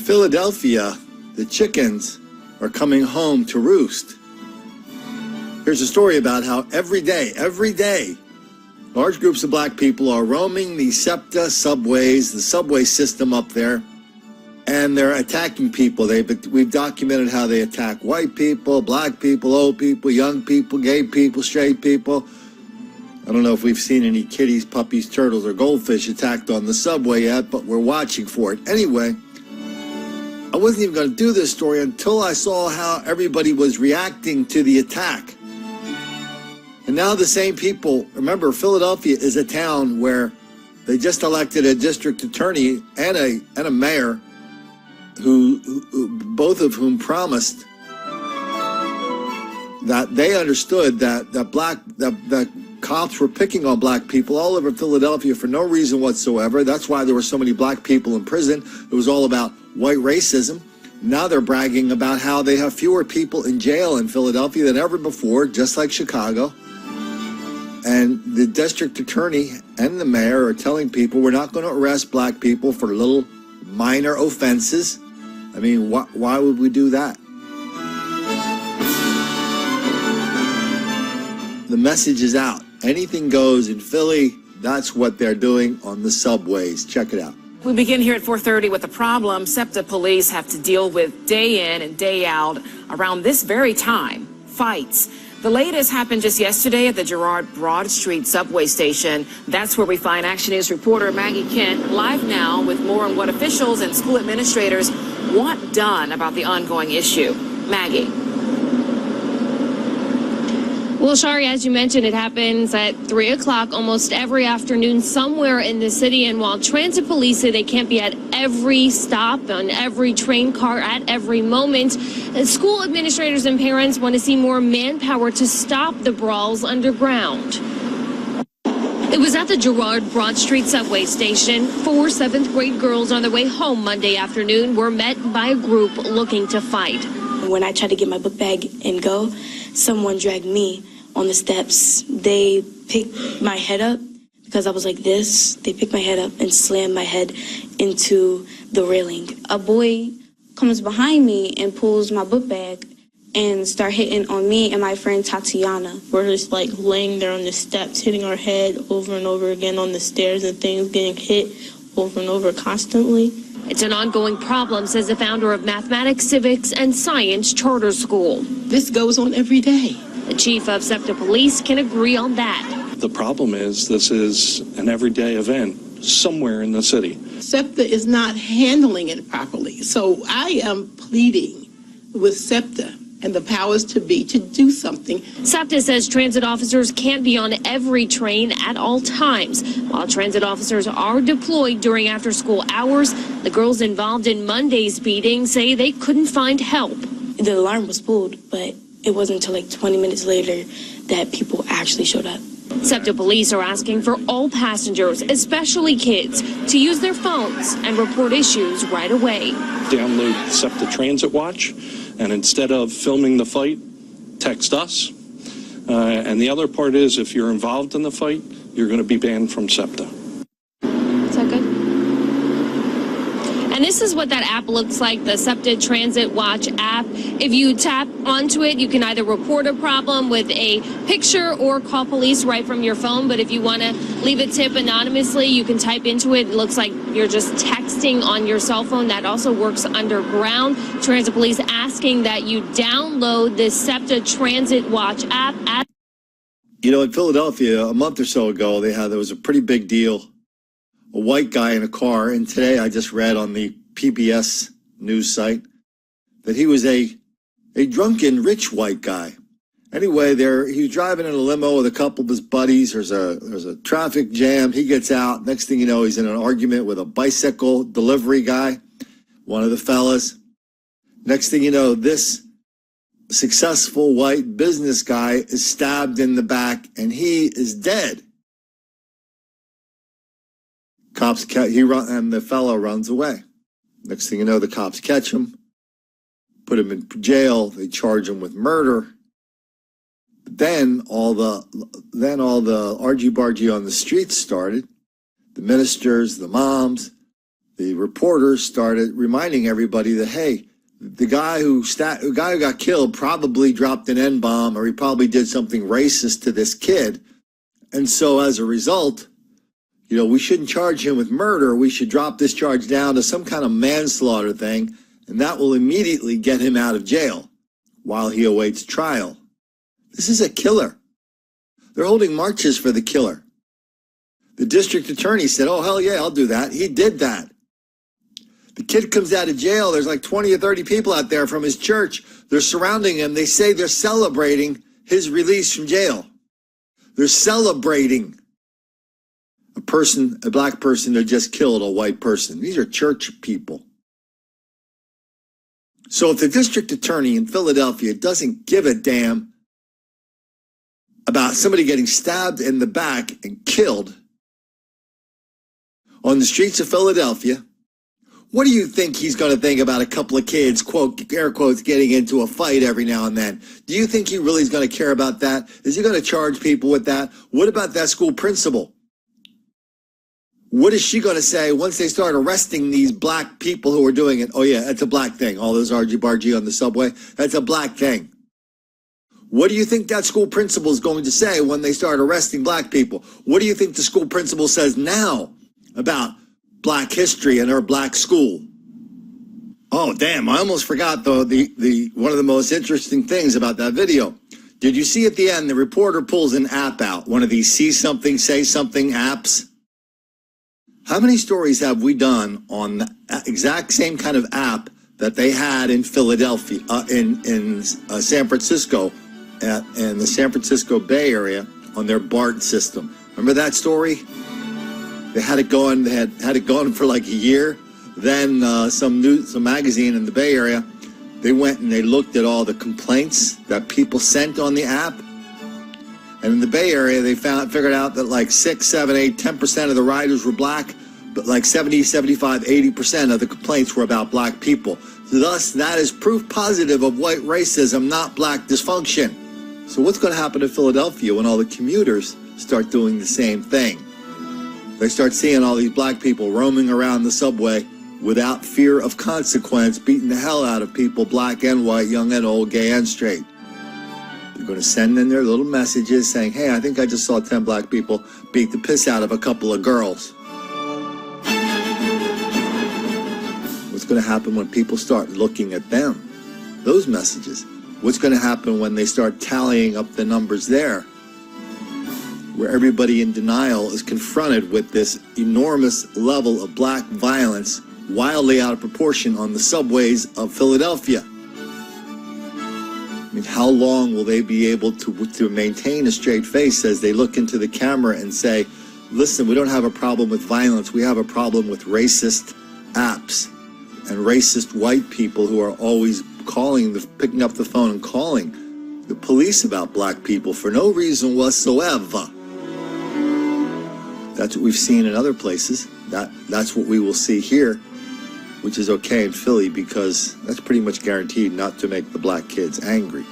Philadelphia, the chickens are coming home to roost. Here's a story about how every day, large groups of black people are roaming the SEPTA subways, the subway system up there, and they're attacking people. We've documented how they attack white people, black people, old people, young people, gay people, straight people. I don't know if we've seen any kitties, puppies, turtles, or goldfish attacked on the subway yet, but we're watching for it. Anyway, I wasn't even going to do this story until I saw how everybody was reacting to the attack. And now the same people, remember, Philadelphia is a town where they just elected a district attorney and a mayor who both of whom promised that they understood that the cops were picking on black people all over Philadelphia for no reason whatsoever. That's why there were so many black people in prison. It was all about white racism. Now they're bragging about how they have fewer people in jail in Philadelphia than ever before, just like Chicago. And the district attorney and the mayor are telling people we're not going to arrest black people for little minor offenses. I mean, why would we do that? The message is out. Anything goes in Philly. That's what they're doing on the subways. Check it out. We begin here at 4:30 with a problem SEPTA police have to deal with day in and day out around this very time, fights. The latest happened just yesterday at the Girard Broad Street subway station. That's where we find Action News reporter Maggie Kent live now with more on what officials and school administrators want done about the ongoing issue. Maggie. Well, Shari, as you mentioned, it happens at 3 o'clock almost every afternoon somewhere in the city. And while transit police say they can't be at every stop, on every train car, at every moment, school administrators and parents want to see more manpower to stop the brawls underground. It was at the Girard Broad Street subway station. 4 7th grade girls on their way home Monday afternoon were met by a group looking to fight. When I tried to get my book bag and go, someone dragged me on the steps. They picked my head up because I was like this. They picked my head up and slammed my head into the railing. A boy comes behind me and pulls my book bag and start hitting on me and my friend Tatiana. We're just like laying there on the steps, hitting our head over and over again on the stairs and things, getting hit over and over constantly. It's an ongoing problem, says the founder of Mathematics, Civics, and Science Charter School. This goes on every day. The chief of SEPTA Police can agree on that. The problem is this is an everyday event somewhere in the city. SEPTA is not handling it properly. So I am pleading with SEPTA and the powers to be to do something. SEPTA says transit officers can't be on every train at all times. While transit officers are deployed during after-school hours, the girls involved in Monday's beating say they couldn't find help. The alarm was pulled, but it wasn't until like 20 minutes later that people actually showed up. SEPTA police are asking for all passengers, especially kids, to use their phones and report issues right away. Download SEPTA Transit Watch, and instead of filming the fight, text us. And the other part is, if you're involved in the fight, you're going to be banned from SEPTA. Is that good? And this is what that app looks like, the SEPTA Transit Watch app. If you tap onto it, you can either report a problem with a picture or call police right from your phone. But if you want to leave a tip anonymously, you can type into it. It looks like you're just texting on your cell phone. That also works underground. Transit police asking that you download the SEPTA Transit Watch app. You know, in Philadelphia, a month or so ago, there was a pretty big deal. A white guy in a car, and today I just read on the PBS news site that he was a drunken rich white guy. Anyway, he was driving in a limo with a couple of his buddies. There's a traffic jam. He gets out. Next thing you know, he's in an argument with a bicycle delivery guy, one of the fellas. Next thing you know, this successful white business guy is stabbed in the back, and he is dead. And the fellow runs away. Next thing you know, the cops catch him, put him in jail. They charge him with murder. Then all the argy-bargy on the streets started. The ministers, the moms, the reporters started reminding everybody that, hey, the guy who got killed probably dropped an N-bomb, or he probably did something racist to this kid. And so as a result, we shouldn't charge him with murder. We should drop this charge down to some kind of manslaughter thing, and that will immediately get him out of jail while he awaits trial. This is a killer. They're holding marches for the killer. The district attorney said, oh, hell yeah, I'll do that. He did that. The kid comes out of jail. There's like 20 or 30 people out there from his church. They're surrounding him. They say they're celebrating his release from jail. They're celebrating a black person that just killed a white person. These are church people. So if the district attorney in Philadelphia doesn't give a damn about somebody getting stabbed in the back and killed on the streets of Philadelphia, what do you think he's going to think about a couple of kids, quote, air quotes, getting into a fight every now and then? Do you think he really is going to care about that? Is he going to charge people with that? What about that school principal? What is she going to say once they start arresting these black people who are doing it? Oh, yeah, it's a black thing. All those argy-bargy on the subway, that's a black thing. What do you think that school principal is going to say when they start arresting black people? What do you think the school principal says now about black history in her black school? Oh, damn, I almost forgot, though, the one of the most interesting things about that video. Did you see at the end, the reporter pulls an app out, one of these see something, say something apps? How many stories have we done on the exact same kind of app that they had in Philadelphia, in San Francisco, in the San Francisco Bay Area on their BART system? Remember that story? They had it going. They had it going for like a year. Then some magazine in the Bay Area, they went and they looked at all the complaints that people sent on the app. And in the Bay Area, they figured out that like 6, 7, 8, 10% of the riders were black, but like 70, 75, 80% of the complaints were about black people. Thus, that is proof positive of white racism, not black dysfunction. So what's going to happen in Philadelphia when all the commuters start doing the same thing? They start seeing all these black people roaming around the subway without fear of consequence, beating the hell out of people, black and white, young and old, gay and straight. They're going to send in their little messages saying, hey, I think I just saw 10 black people beat the piss out of a couple of girls. What's going to happen when people start looking at them? Those messages. What's going to happen when they start tallying up the numbers there? Where everybody in denial is confronted with this enormous level of black violence, wildly out of proportion on the subways of Philadelphia. I mean, how long will they be able to maintain a straight face as they look into the camera and say, listen, we don't have a problem with violence, we have a problem with racist apps and racist white people who are always picking up the phone and calling the police about black people for no reason whatsoever. That's what we've seen in other places. That's what we will see here, which is okay in Philly because that's pretty much guaranteed not to make the black kids angry.